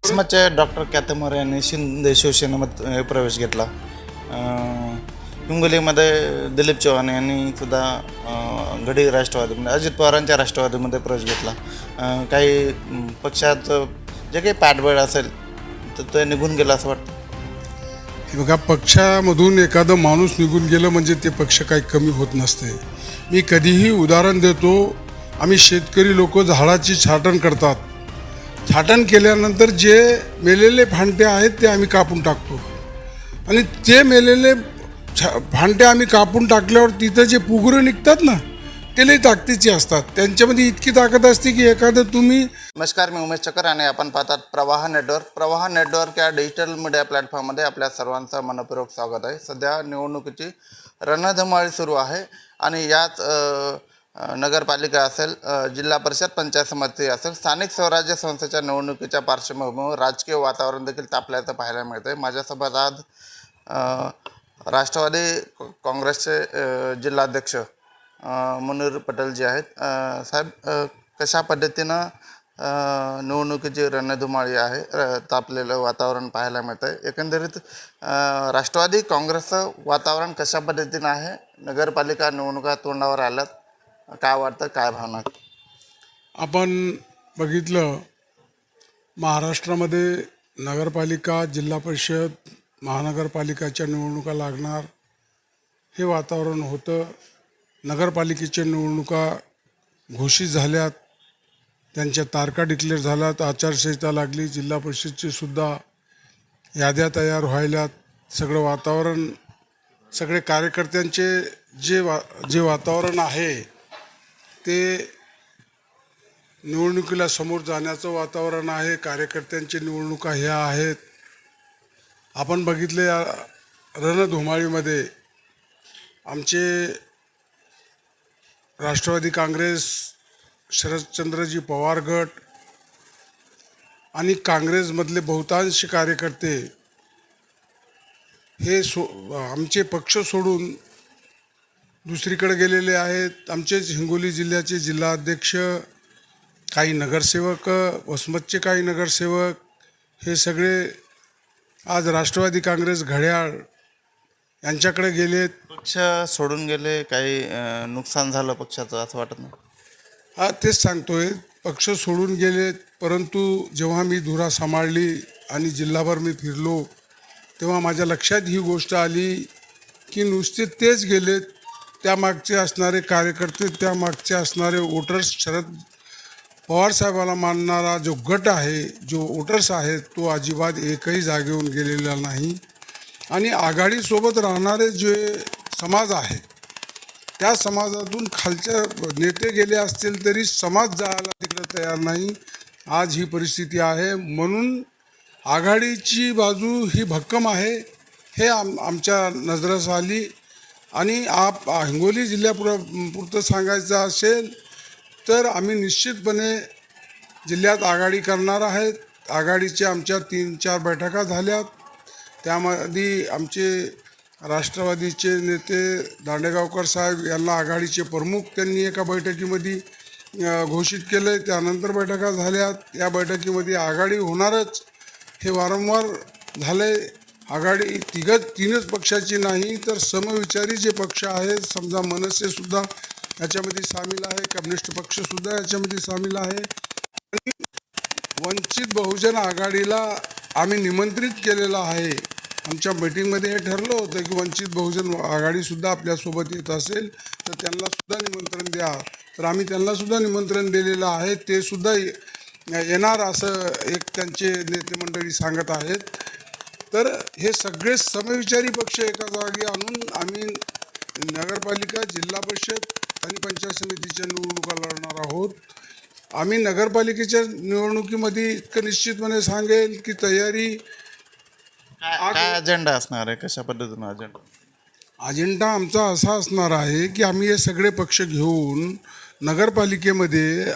समाजचे doctor कॅथमोरे यांनी शिंदे शिवसेनेमध्ये प्रवेश घेतला. हिंगोलीमध्ये दिलीप चव्हाण यांनी सुद्धा घडी राष्ट्रवादीमध्ये अजित पवारांच्या राष्ट्रवादीमध्ये प्रवेश घेतला. काही पक्षाचं जे काही पाठबळ असेल तर ते निघून गेलं असं वाटतं. हे बघा, पक्षामधून एखादं माणूस निघून गेलं म्हणजे ते पक्ष काही कमी होत नसते. मी कधीही उदाहरण देतो, आम्ही शेतकरी लोक झाडाची छाटण करतात. छाटण केल्यानंतर जे मेलेले फांटे आहेत ते आम्ही कापून टाकतो आणि ते मेलेले फांटे आम्ही कापून टाकल्यावर तिथं जे पुगुरं निघतात ना, ते लई ताकदीचे असतात. त्यांच्यामध्ये इतकी ताकद असते की एखादं तुम्ही. नमस्कार, मी उमेश चकर आणि आपण पाहतात प्रवाह नेटवर्क. प्रवाह नेटवर्क या डिजिटल मीडिया प्लॅटफॉर्ममध्ये आपल्या सर्वांचं मनपूर्वक स्वागत आहे. सध्या निवडणुकीची रणधुमाळी सुरू आहे आणि यात नगरपालिका असेल, जिल्हा परिषद, पंचायत समिती असेल, स्थानिक स्वराज्य संस्थेच्या निवडणुकीच्या पार्श्वभूमीवर राजकीय वातावरण देखील तापल्याचं पाहायला मिळतं आहे. माझ्यासोबत आज राष्ट्रवादी काँग्रेसचे जिल्हाध्यक्ष मुनीर पटेल जे आहेत. साहेब, कशा पद्धतीनं निवडणुकीची रणधुमाळी आहे, तापलेलं वातावरण पाहायला मिळतं आहे. एकंदरीत राष्ट्रवादी काँग्रेसचं वातावरण कशा पद्धतीनं आहे? नगरपालिका निवडणुका तोंडावर आल्यात, काय वाटतं, काय भावना? आपण बघितलं, महाराष्ट्रामध्ये नगरपालिका, जिल्हा परिषद, महानगरपालिकाच्या निवडणुका लागणार हे वातावरण होतं. नगरपालिकेच्या निवडणुका घोषित झाल्यात, त्यांच्या तारखा डिक्लेअर झाल्यात, आचारसंहिता लागली. जिल्हा परिषदची सुद्धा याद्या तयार व्हायल्यात. सगळं वातावरण, सगळे कार्यकर्त्यांचे जे वातावरण आहे ते निवडणुकीला समोर जाण्याचं वातावरण आहे. कार्यकर्त्यांची निवडणुका ह्या आहेत. आपण बघितले, या रणधुमाळीमध्ये आमचे राष्ट्रवादी काँग्रेस, शरदचंद्रजी पवार गट आणि काँग्रेसमधले बहुतांश कार्यकर्ते हे आमचे पक्ष सोडून दुसरीकडे गेलेले आहेत. आमचेच हिंगोली जिल्ह्याचे जिल्हाध्यक्ष, काही नगरसेवक, वसमतचे काही नगरसेवक, हे सगळे आज राष्ट्रवादी काँग्रेस घड्याळ यांच्याकडे गेलेत. पक्ष सोडून गेले, काही नुकसान झालं पक्षाचं असं वाटत नाही? हा, तेच सांगतोय, पक्ष सोडून गेलेत. परंतु जेव्हा मी धुरा सांभाळली आणि जिल्हाभर मी फिरलो तेव्हा माझ्या लक्षात ही गोष्ट आली की नुसते तेच गेलेत, त्यामागचे असणारे कार्यकर्ते, त्यामागचे असणारे वोटर्स, शरद पवार साहेबाला मानणारा जो गट आहे, जो वोटर्स आहेत, तो अजिबात एकही जागेहून गेलेला नाही. आणि आघाडीसोबत राहणारे जे समाज आहे, त्या समाजातून खालच्या नेते गेले असतील तरी समाज जायला तिकडे तयार नाही. आज ही परिस्थिती आहे. म्हणून आघाडीची बाजू ही भक्कम आहे हे आमच्या नजरेस आली. आणि हिंगोली जिल्ह्यापुरतं सांगायचं असेल तर आम्ही निश्चितपणे जिल्ह्यात आघाडी करणार आहेत. आघाडीच्या आमच्या 3-4 बैठका झाल्यात. त्यामध्ये आमचे राष्ट्रवादीचे नेते दांडेगावकर साहेब यांना आघाडीचे प्रमुख त्यांनी एका बैठकीमध्ये घोषित केलं. त्यानंतर बैठका झाल्यात. या बैठकीमध्ये आघाडी होणारच हे वारंवार झाले. आघाडी तीनच पक्षाची नाही तर समविचारी जे पक्ष आहेत, समजा मनसेसुद्धा याच्यामध्ये सामील आहे, कम्युनिस्ट पक्षसुद्धा याच्यामध्ये सामील आहे. आणि वंचित बहुजन आघाडीला आम्ही निमंत्रित केलेलं आहे. आमच्या मीटिंगमध्ये हे ठरलं होतं की वंचित बहुजन आघाडीसुद्धा आपल्यासोबत येत असेल तर त्यांनासुद्धा निमंत्रण द्या. तर आम्ही त्यांनासुद्धा निमंत्रण दिलेलं आहे. ते सुद्धा येणार असं एक त्यांचे नेते मंडळी सांगत आहेत. तर हे सगळे समविचारी पक्ष एका जागी आणून आम्ही नगरपालिका, जिल्हा परिषद आणि पंचायत समितीच्या निवडणुका लढणार आहोत. आम्ही नगरपालिकेच्या निवडणुकीमध्ये इतकं निश्चितपणे सांगेल की तयारी. काय अजेंडा असणार आहे, कशा पद्धतीनं अजेंडा आमचा असा असणार आहे की आम्ही हे सगळे पक्ष घेऊन नगरपालिकेमध्ये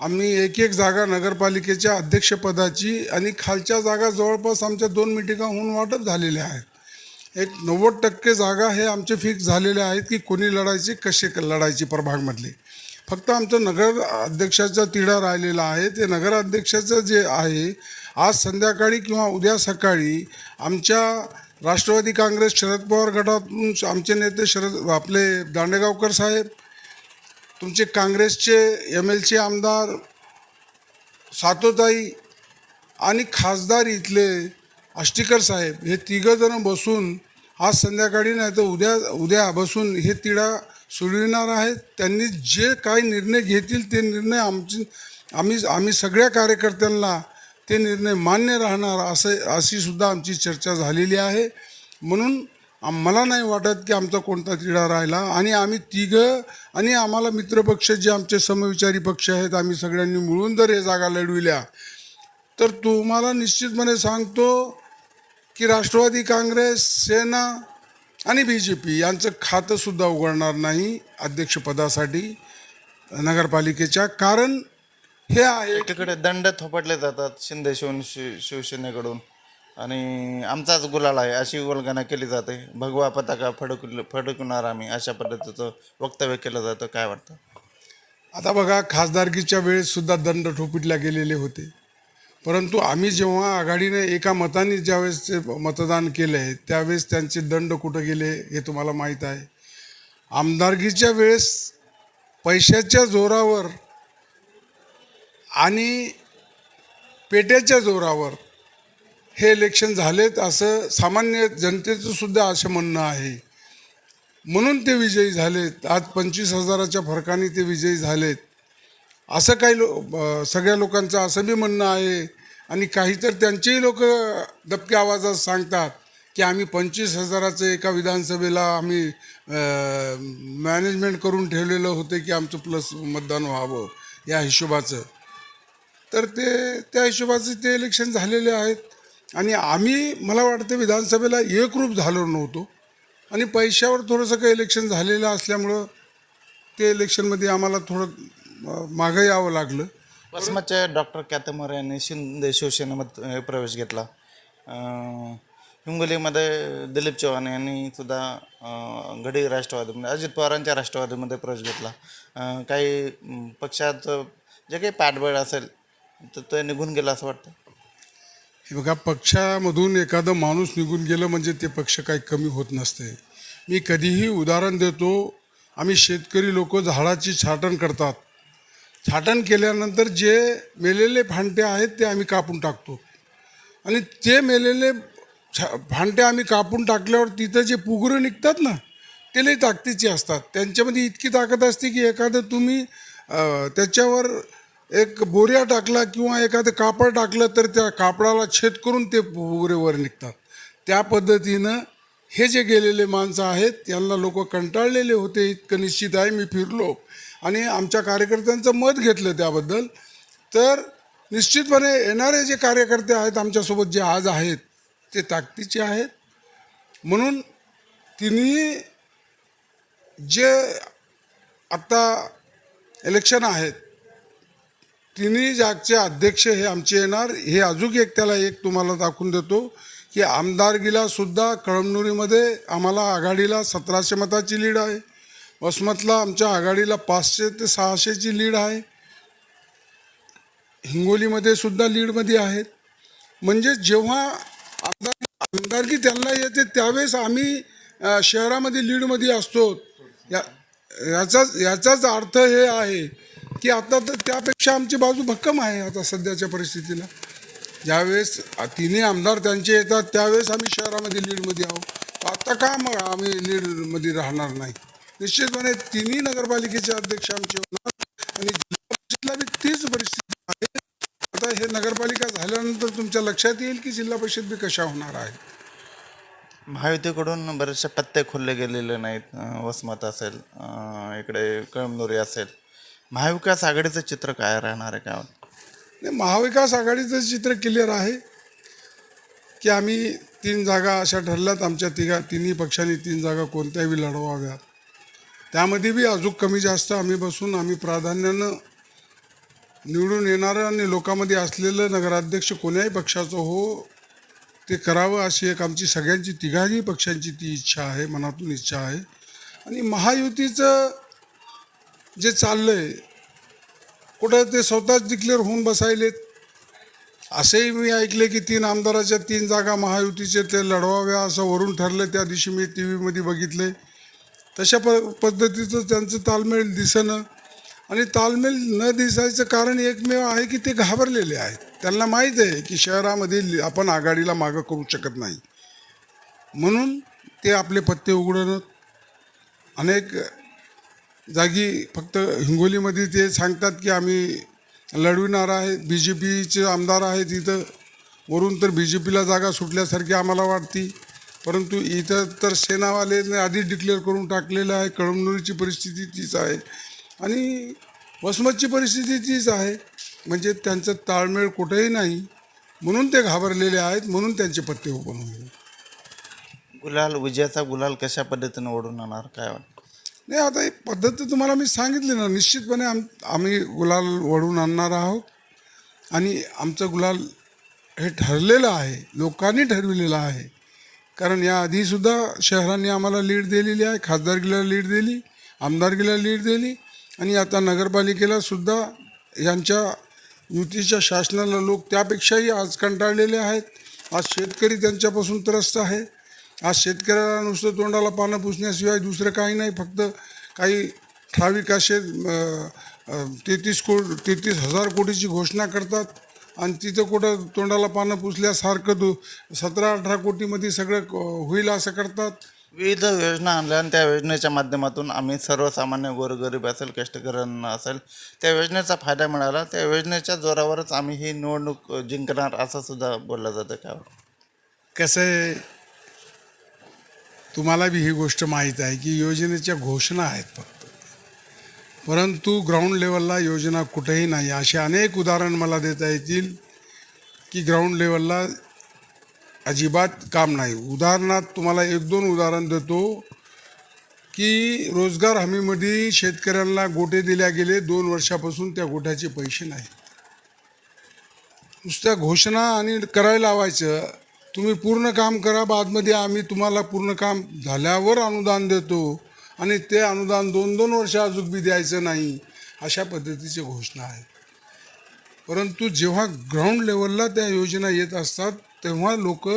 आम्ही एक जागा नगरपालिकेच्या अध्यक्षपदाची आणि खालच्या जागा जवळपास आमच्या 2 मिटिंगा होऊन वाटप झालेल्या आहेत. एक 90% जागा हे आमचे फिक्स झालेले आहेत की कोणी लढायचे, कसे लढायचे प्रभागमधले. फक्त आमचं नगर अध्यक्षाचा तिढा राहिलेला आहे. ते नगर अध्यक्षाचं जे आहे आज संध्याकाळी किंवा उद्या सकाळी आमच्या राष्ट्रवादी काँग्रेस शरद पवार गटातून आमचे नेते आपले दांडेगावकर साहेब, तुमचे काँग्रेसचे MLC आमदार सातोताई आणि खासदार इथले आष्टीकर साहेब हे तिघंजणं बसून आज संध्याकाळी नाही तर उद्या बसून हे तिढा सोडविणार आहेत. त्यांनी जे काही निर्णय घेतील ते निर्णय आम्ही सगळ्या कार्यकर्त्यांना ते निर्णय मान्य राहणार अशी सुद्धा आमची चर्चा झालेली आहे. म्हणून मला नाही वाटत की आमचा कोणता तिढा राहिला. आणि आम्ही तिघं आणि आम्हाला मित्रपक्ष जे आमचे समविचारी पक्ष आहेत, आम्ही सगळ्यांनी मिळून जर हे जागा लढविल्या तर तुम्हाला निश्चितपणे सांगतो की राष्ट्रवादी काँग्रेस, सेना आणि BJP यांचं खातंसुद्धा उघडणार नाही अध्यक्षपदासाठी नगरपालिकेच्या. कारण हे आहे एकीकडे दंड थोपटले जातात शिवसेनेकडून आणि आमचाच गुलाल आहे अशी वल्गना केली जाते. भगवा पताका फडकवणार आम्ही अशा पद्धतीचं वक्तव्य केलं जातं. काय वाटतं? आता बघा, खासदारकीच्या वेळेससुद्धा दंड ठोपटले गेलेले होते, परंतु आम्ही जेव्हा आघाडीने एका मताने ज्यावेळेस ते मतदान केलं आहे त्यावेळेस त्यांचे दंड कुठं गेले हे तुम्हाला माहीत आहे. आमदारकीच्या वेळेस पैशाच्या जोरावर आणि पेट्याच्या जोरावर हे इलेक्शन झालेत असं सामान्य जनतेचं सुद्धा असं म्हणणं आहे. म्हणून ते विजयी झालेत. आज 25,000च्या फरकाने ते विजयी झालेत असं काही सगळ्या लोकांचं असं बी म्हणणं आहे. आणि काही तर त्यांचेही लोक दबक्या आवाजात सांगतात की आम्ही 25,000चं एका विधानसभेला आम्ही मॅनेजमेंट करून ठेवलेलं होतं की आमचं प्लस मतदान व्हावं या हिशोबाचं. तर त्या हिशोबाचे ते इलेक्शन झालेले आहेत. आणि आम्ही मला वाटतं विधानसभेला एकरूप झालो नव्हतो आणि पैशावर थोडंसं काही इलेक्शन झालेलं असल्यामुळं ते इलेक्शनमध्ये आम्हाला थोडं मागं यावं लागलं. वसमतचे डॉक्टर कॅथमोर यांनी शिंदे शिवसेनेमध्ये प्रवेश घेतला. हिंगोलीमध्ये दिलीप चव्हाण यांनी सुद्धा घडी राष्ट्रवादीमध्ये, अजित पवारांच्या राष्ट्रवादीमध्ये प्रवेश घेतला. काही पक्षाचं जे काही पाठबळ असेल तर ते निघून गेलं असं वाटतं. हे बघा, पक्षामधून एखादं माणूस निघून गेलं म्हणजे ते पक्ष काही कमी होत नसते. मी कधीही उदाहरण देतो, आम्ही शेतकरी लोक झाडाची छाटण करतात. छाटण केल्यानंतर जे मेलेले फांटे आहेत ते आम्ही कापून टाकतो आणि ते मेलेले फांटे आम्ही कापून टाकल्यावर तिथं जे पुगुरं निघतात ना ते लई ताकदीचे असतात. त्यांच्यामध्ये इतकी ताकद असते की एखादं तुम्ही त्याच्यावर एक बोऱ्या टाकला किंवा एखादं कापड टाकलं तर त्या कापडाला छेद करून ते पुगुरे वर निघतात. त्या पद्धतीनं हे जे गेलेले माणसं आहेत यांना लोक कंटाळलेले होते, इतकं निश्चित आहे. मी फिरलो आणि आमच्या कार्यकर्त्यांचं मत घेतलं त्याबद्दल. तर निश्चितपणे येणारे जे कार्यकर्ते आहेत आमच्यासोबत जे आज आहेत ते ताकदीचे आहेत. म्हणून तिन्ही जे आत्ता इलेक्शन आहेत तिन्ही जागचे अध्यक्ष हे आमचे येणार. हे अजून एक त्याला एक तुम्हाला दाखवून देतो की आमदारकीला सुद्धा कळमनुरीमध्ये आम्हाला आघाडीला 1700 मताची लीड आहे. वसमतला आमच्या आघाडीला 500 ते 600ची लीड आहे. हिंगोलीमध्ये सुद्धा लीडमध्ये आहेत. म्हणजे जेव्हा आमदारकी त्यांना येते त्यावेळेस आम्ही शहरामध्ये लीडमध्ये असतो. याचाच अर्थ हे आहे की आता तर त्यापेक्षा आमची बाजू भक्कम आहे. आता सध्याच्या परिस्थितीला ज्यावेळेस तिन्ही आमदार त्यांचे येतात त्यावेळेस आम्ही शहरामध्ये लीडमध्ये आहोत. आता का मग आम्ही लीडमध्ये राहणार नाही? निश्चितपणे तिन्ही नगरपालिकेचे अध्यक्ष आमचे होणार आणि जिल्हा परिषदला बी तीच परिस्थिती आहे. आता हे नगरपालिका झाल्यानंतर तुमच्या लक्षात येईल की जिल्हा परिषद बी कशा होणार आहे. महायुतीकडून बरेचसे पत्ते खोलले गेलेले नाहीत. वसमत असेल, इकडे कळमनुरी असेल. महाविकास आघाडीचं चित्र काय राहणार आहे? काय नाही, महाविकास आघाडीचं चित्र क्लिअर आहे की आम्ही 3 जागा अशा ठरल्यात. आमच्या तिन्ही पक्षांनी 3 जागा कोणत्याही लढवाव्यात. त्यामध्ये बी अजून कमी जास्त आम्ही बसून आम्ही प्राधान्यानं निवडून येणारं आणि लोकांमध्ये असलेलं नगराध्यक्ष कोण्याही पक्षाचं हो ते करावं अशी एक आमची सगळ्यांची तिघाही पक्षांची ती इच्छा आहे, मनातून इच्छा आहे. आणि महायुतीचं जे चाललं आहे कुठं ते स्वतःच डिक्लेअर होऊन बसायलेत असंही मी ऐकले की 3 आमदाराच्या 3 जागा महायुतीचे ते लढवाव्या असं वरून ठरलं. त्या दिवशी मी टी व्हीमध्ये बघितले. तशा पद्धतीचं त्यांचं ताळमेळ दिसेना. आणि ताळमेळ न दिसायचं कारण एकमेव आहे की ते घाबरलेले आहेत. त्यांना माहीत आहे की शहरामध्ये आपण आघाडीला मागं करू शकत नाही, म्हणून ते आपले पत्ते उघडणं. अनेक जागी फक्त हिंगोलीमध्ये ते सांगतात की आम्ही लढविणार आहे, बी जे पीचे आमदार आहेत इथं, वरून तर बी जे पीला जागा सुटल्यासारखी आम्हाला वाटती. परंतु इथं तर सेनावालेने आधीच डिक्लेअर करून टाकलेलं आहे. कळमनुरीची परिस्थिती तीच आहे आणि वसमतची परिस्थिती तीच आहे. म्हणजे त्यांचं ताळमेळ कुठेही नाही, म्हणून ते घाबरलेले आहेत, म्हणून त्यांचे पत्ते ओपन होईल. विजयाचा गुलाल कशा पद्धतीने ओढून आणणार काय वाटतं? नाही, आता एक पद्धत तर तुम्हाला मी सांगितली ना. निश्चितपणे आम्ही गुलाल वळून आणणार आहोत आणि आमचं गुलाल हे ठरलेलं आहे, लोकांनी ठरविलेलं आहे. कारण याआधीसुद्धा शहरांनी आम्हाला लीड दिलेली आहे. खासदारकीला लीड दिली, आमदारकीला लीड दिली आणि आता नगरपालिकेला सुद्धा यांच्या युतीच्या शासनाला लोक त्यापेक्षाही आज कंटाळलेले आहेत. आज शेतकरी त्यांच्यापासून त्रस्त आहे. आज शेतकऱ्याला नुसतं तोंडाला पानं पुसण्याशिवाय दुसरं काही नाही. फक्त काही ठराविक असे 33,000 कोटीची घोषणा करतात आणि तिथं कुठं तोंडाला पानं पुसल्यासारखं 17-18 कोटीमध्ये सगळं होईल असं करतात. विविध योजना आणल्या आणि त्या योजनेच्या माध्यमातून आम्ही सर्वसामान्य गोरगरीब असेल, कष्टकऱ्यांना असेल, त्या योजनेचा फायदा मिळाला. त्या योजनेच्या जोरावरच आम्ही ही निवडणूक जिंकणार असं सुद्धा बोललं जातं का? कसं आहे, तुम्हाला बी ही गोष्ट माहीत आहे की योजनेच्या घोषणा आहेत फक्त, परंतु ग्राउंड लेवलला योजना कुठेही नाही. असे अनेक उदाहरण मला देता येतील की ग्राउंड लेवलला अजिबात काम नाही. उदाहरणार्थ तुम्हाला 1-2 उदाहरण देतो की रोजगार हमीमध्ये शेतकऱ्यांना गोटे दिल्या गेले. 2 वर्षापासून त्या गोट्याचे पैसे नाही. नुसत्या घोषणा आणि करायला लावायचं. तुम्ही पूर्ण काम करा, बादमध्ये आम्ही तुम्हाला पूर्ण काम झाल्यावर अनुदान देतो आणि ते अनुदान 2-2 वर्ष अजून बी द्यायचं नाही, अशा पद्धतीची घोषणा आहे. परंतु जेव्हा ग्राउंड लेवलला त्या योजना येत असतात तेव्हा लोक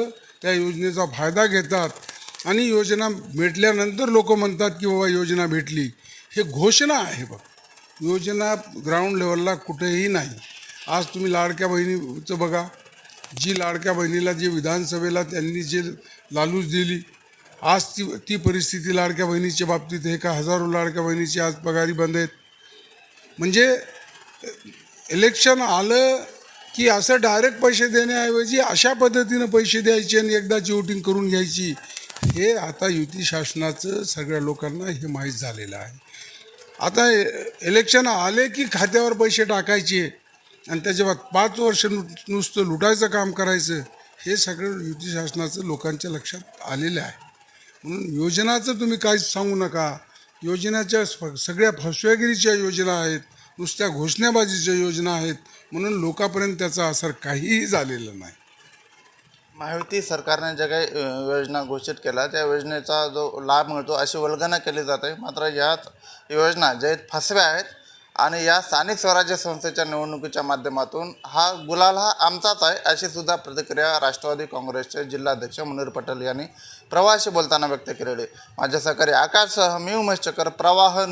त्या योजनेचा फायदा घेतात आणि योजना भेटल्यानंतर लोक म्हणतात की बाबा योजना भेटली. हे घोषणा आहे बघ, योजना ग्राउंड लेवलला कुठेही नाही. आज तुम्ही लाडक्या बहिणीचं बघा. जी लाडक्या बहिणीला जे विधानसभेला त्यांनी जे लालूच दिली, आज ती परिस्थिती लाडक्या बहिणीच्या बाबतीत आहे का? हजारो लाडक्या बहिणीची आज पगारी बंद आहेत. म्हणजे इलेक्शन आलं की असं डायरेक्ट पैसे देण्याऐवजी अशा पद्धतीनं पैसे द्यायचे आणि एकदाची वोटिंग करून घ्यायची. हे आता युती शासनाचं सगळ्या लोकांना हे माहीत झालेलं आहे. आता इलेक्शन आले की खात्यावर पैसे टाकायचे आणि त्याच्या 5 वर्ष नुसतं लुटायचं काम करायचं. हे सगळं युती शासनाचं लोकांच्या लक्षात आलेलं आहे. म्हणून योजनाचं तुम्ही काहीच सांगू नका. योजनाच्या सगळ्या फसवेगिरीच्या योजना आहेत, नुसत्या घोषणाबाजीच्या योजना आहेत, म्हणून लोकांपर्यंत त्याचा असर काहीही झालेला नाही. महायुती सरकारने ज्या काही योजना घोषित केल्या त्या योजनेचा जो लाभ मिळतो अशी वल्गना केली जाते. मात्र याच योजना ज्या फसव्या आहेत आणि या स्थानिक स्वराज्य संस्थेच्या निवडणुकीच्या माध्यमातून हा गुलाल हा आमचाच आहे अशी सुद्धा प्रतिक्रिया राष्ट्रवादी काँग्रेसचे जिल्हाध्यक्ष मुनीर पटेल यांनी प्रवाहाशी बोलताना व्यक्त केलेली. माझ्या सहकारी आकाशसह मी उमेश चकर, प्रवाह.